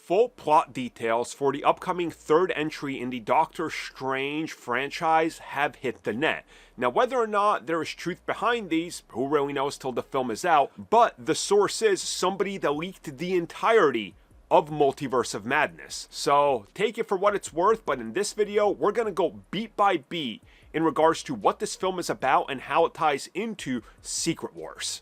Full plot details for the upcoming third entry in the Doctor Strange franchise have hit the net. Now, whether or not there is truth behind these, who really knows till the film is out, but the source is somebody that leaked the entirety of Multiverse of Madness. So take it for what it's worth, but in this video, we're going to go beat by beat in regards to what this film is about and how it ties into Secret Wars.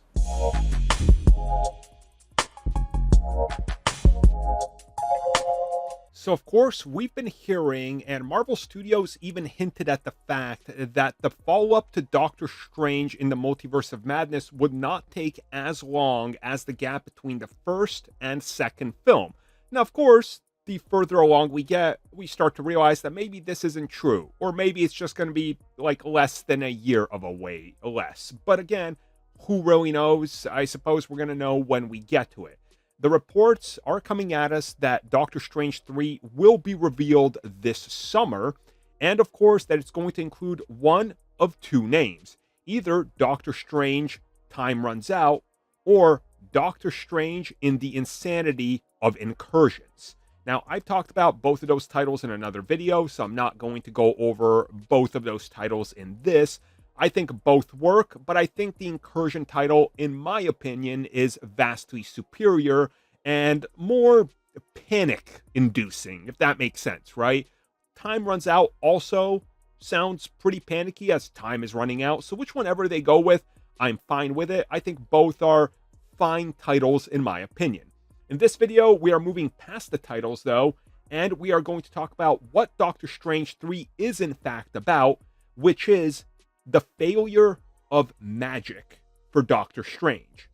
So, of course, we've been hearing, and Marvel Studios even hinted at the fact that the follow-up to Doctor Strange in the Multiverse of Madness would not take as long as the gap between the first and second film. Now, of course, the further along we get, we start to realize that maybe this isn't true, or maybe it's just going to be like less than a year of a wait, less. But again, who really knows? I suppose we're going to know when we get to it. The reports are coming at us that Doctor Strange 3 will be revealed this summer, and of course that it's going to include one of two names. Either Doctor Strange Time Runs Out, or Doctor Strange in the Insanity of Incursions. Now, I've talked about both of those titles in another video, so I'm not going to go over both of those titles in this. I think both work, but I think the Incursion title, in my opinion, is vastly superior and more panic-inducing, if that makes sense, right? Time Runs Out also sounds pretty panicky as time is running out, so which one ever they go with, I'm fine with it. I think both are fine titles, in my opinion. In this video, we are moving past the titles, though, and we are going to talk about what Doctor Strange 3 is in fact about, which is the failure of magic for Doctor Strange.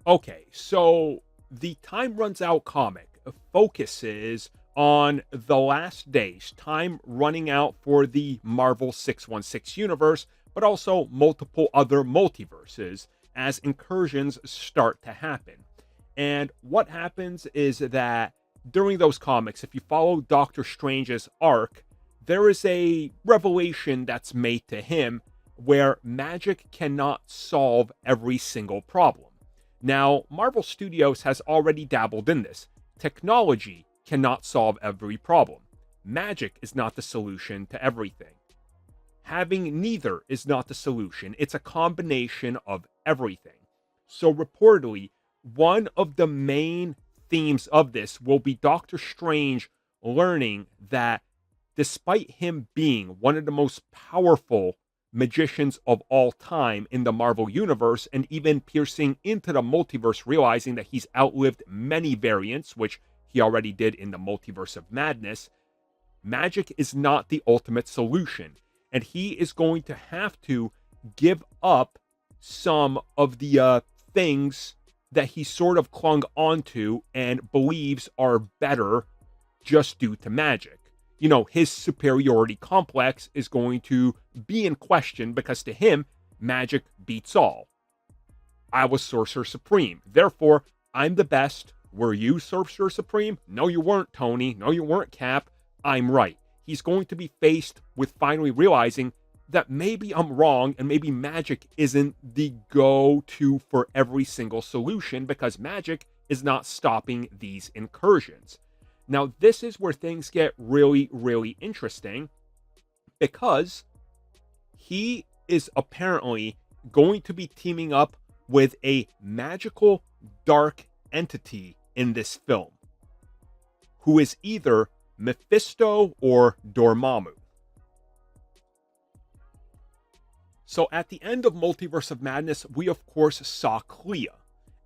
Okay, so the Time Runs Out comic focuses on the last days, time running out for the Marvel 616 universe, but also multiple other multiverses as incursions start to happen. And what happens is that during those comics, if you follow Doctor Strange's arc, there is a revelation that's made to him where magic cannot solve every single problem. Now, Marvel Studios has already dabbled in this. Technology cannot solve every problem. Magic is not the solution to everything. Having neither is not the solution. It's a combination of everything. So reportedly, one of the main themes of this will be Doctor Strange learning that despite him being one of the most powerful magicians of all time in the Marvel Universe, and even piercing into the multiverse, realizing that he's outlived many variants, which he already did in the Multiverse of Madness, magic is not the ultimate solution. And he is going to have to give up some of the things that he sort of clung onto and believes are better just due to magic. You know, his superiority complex is going to be in question because to him, magic beats all. I was Sorcerer Supreme. Therefore, I'm the best. Were you Sorcerer Supreme? No, you weren't, Tony. No, you weren't, Cap. I'm right. He's going to be faced with finally realizing that maybe I'm wrong and maybe magic isn't the go-to for every single solution because magic is not stopping these incursions. Now, this is where things get really, really interesting because he is apparently going to be teaming up with a magical dark entity in this film, who is either Mephisto or Dormammu. So at the end of Multiverse of Madness, we of course saw Clea,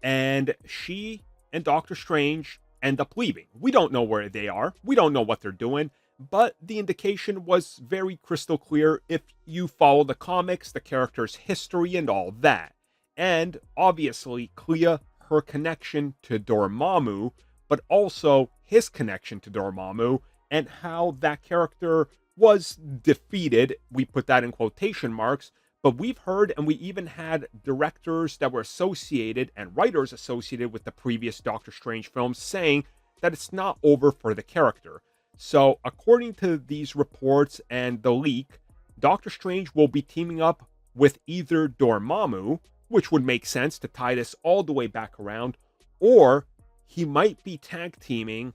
and she and Doctor Strange end up leaving. We don't know where they are. We don't know what they're doing, but the indication was very crystal clear if you follow the comics, the character's history, and all that. And obviously, Clea, her connection to Dormammu, but also his connection to Dormammu, and how that character was defeated. We put that in quotation marks, but we've heard, and we even had directors that were associated and writers associated with the previous Doctor Strange films saying that it's not over for the character. So according to these reports and the leak, Doctor Strange will be teaming up with either Dormammu, which would make sense to tie this all the way back around, or he might be tag teaming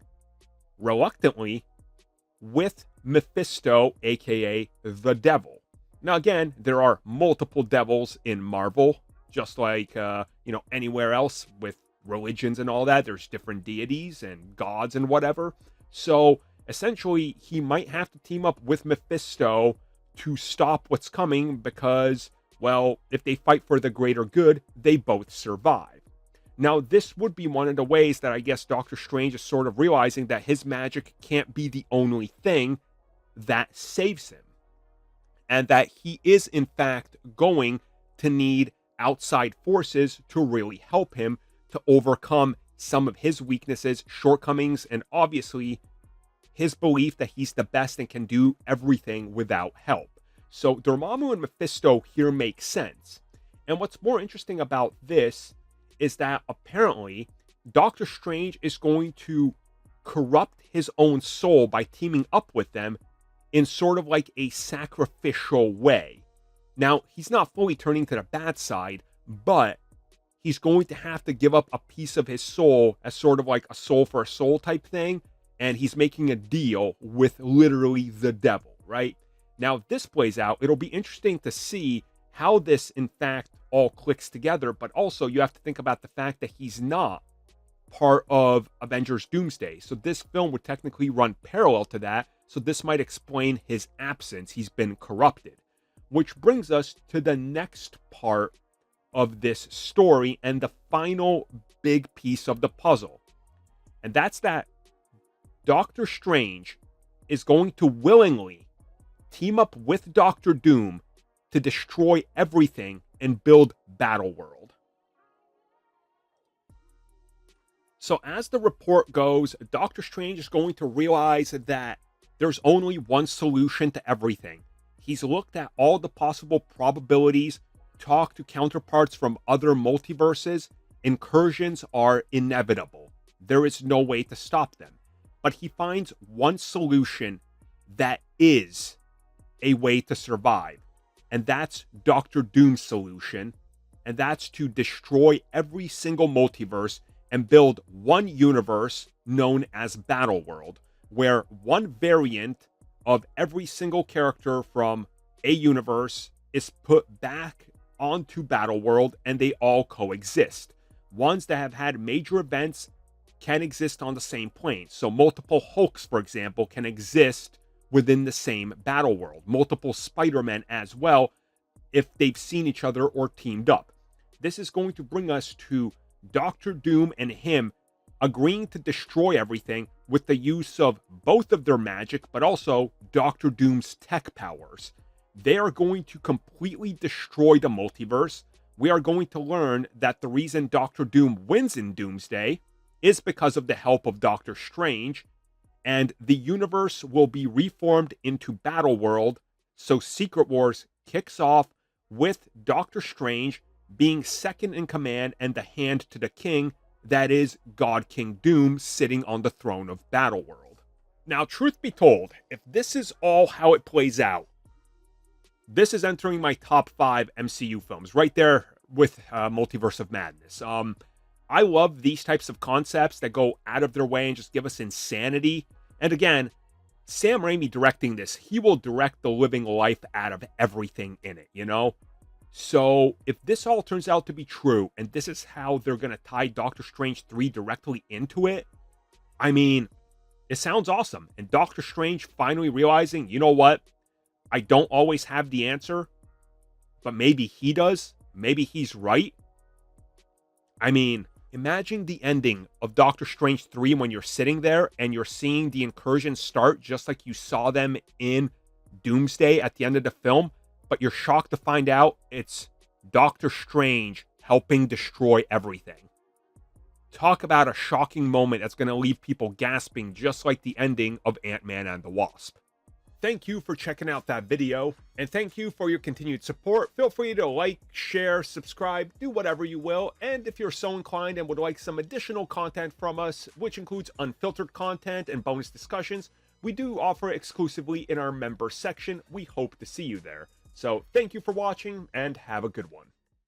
reluctantly with Mephisto, aka the Devil. Now, again, there are multiple devils in Marvel, just like anywhere else with religions and all that. There's different deities and gods and whatever. So essentially, he might have to team up with Mephisto to stop what's coming because, well, if they fight for the greater good, they both survive. Now, this would be one of the ways that I guess Doctor Strange is sort of realizing that his magic can't be the only thing that saves him, and that he is, in fact, going to need outside forces to really help him to overcome some of his weaknesses, shortcomings, and obviously his belief that he's the best and can do everything without help. So Dormammu and Mephisto here make sense. And what's more interesting about this is that apparently Doctor Strange is going to corrupt his own soul by teaming up with them in sort of like a sacrificial way. Now, he's not fully turning to the bad side, but he's going to have to give up a piece of his soul as sort of like a soul for a soul type thing, and he's making a deal with literally the devil, right? Now, if this plays out, it'll be interesting to see how this, in fact, all clicks together, but also you have to think about the fact that he's not part of Avengers Doomsday. So this film would technically run parallel to that, so this might explain his absence. He's been corrupted. Which brings us to the next part of this story and the final big piece of the puzzle. And that's that Doctor Strange is going to willingly team up with Doctor Doom to destroy everything and build Battleworld. So as the report goes, Doctor Strange is going to realize that there's only one solution to everything. He's looked at all the possible probabilities, talked to counterparts from other multiverses. Incursions are inevitable. There is no way to stop them. But he finds one solution that is a way to survive. And that's Doctor Doom's solution. And that's to destroy every single multiverse and build one universe known as Battleworld, where one variant of every single character from a universe is put back onto Battleworld and they all coexist. Ones that have had major events can exist on the same plane. So multiple Hulks, for example, can exist within the same Battleworld. Multiple Spider-Men as well, if they've seen each other or teamed up. This is going to bring us to Doctor Doom and him agreeing to destroy everything with the use of both of their magic, but also Doctor Doom's tech powers. They are going to completely destroy the multiverse. We are going to learn that the reason Doctor Doom wins in Doomsday is because of the help of Doctor Strange, and the universe will be reformed into Battleworld. So Secret Wars kicks off with Doctor Strange being second in command and the hand to the king, that is God King Doom, sitting on the throne of Battleworld. Now, truth be told, if this is all how it plays out, this is entering my top 5 MCU films, right there with Multiverse of Madness. I love these types of concepts that go out of their way and just give us insanity. And again, Sam Raimi directing this, he will direct the living life out of everything in it, you know? So if this all turns out to be true, and this is how they're going to tie Doctor Strange 3 directly into it, I mean, it sounds awesome. And Doctor Strange finally realizing, you know what? I don't always have the answer, but maybe he does. Maybe he's right. I mean, imagine the ending of Doctor Strange 3 when you're sitting there and you're seeing the incursions start just like you saw them in Doomsday at the end of the film, but you're shocked to find out it's Doctor Strange helping destroy everything. Talk about a shocking moment that's going to leave people gasping, just like the ending of Ant-Man and the Wasp. Thank you for checking out that video, and thank you for your continued support. Feel free to like, share, subscribe, do whatever you will, and if you're so inclined and would like some additional content from us, which includes unfiltered content and bonus discussions, we do offer exclusively in our member section. We hope to see you there. So thank you for watching, and have a good one.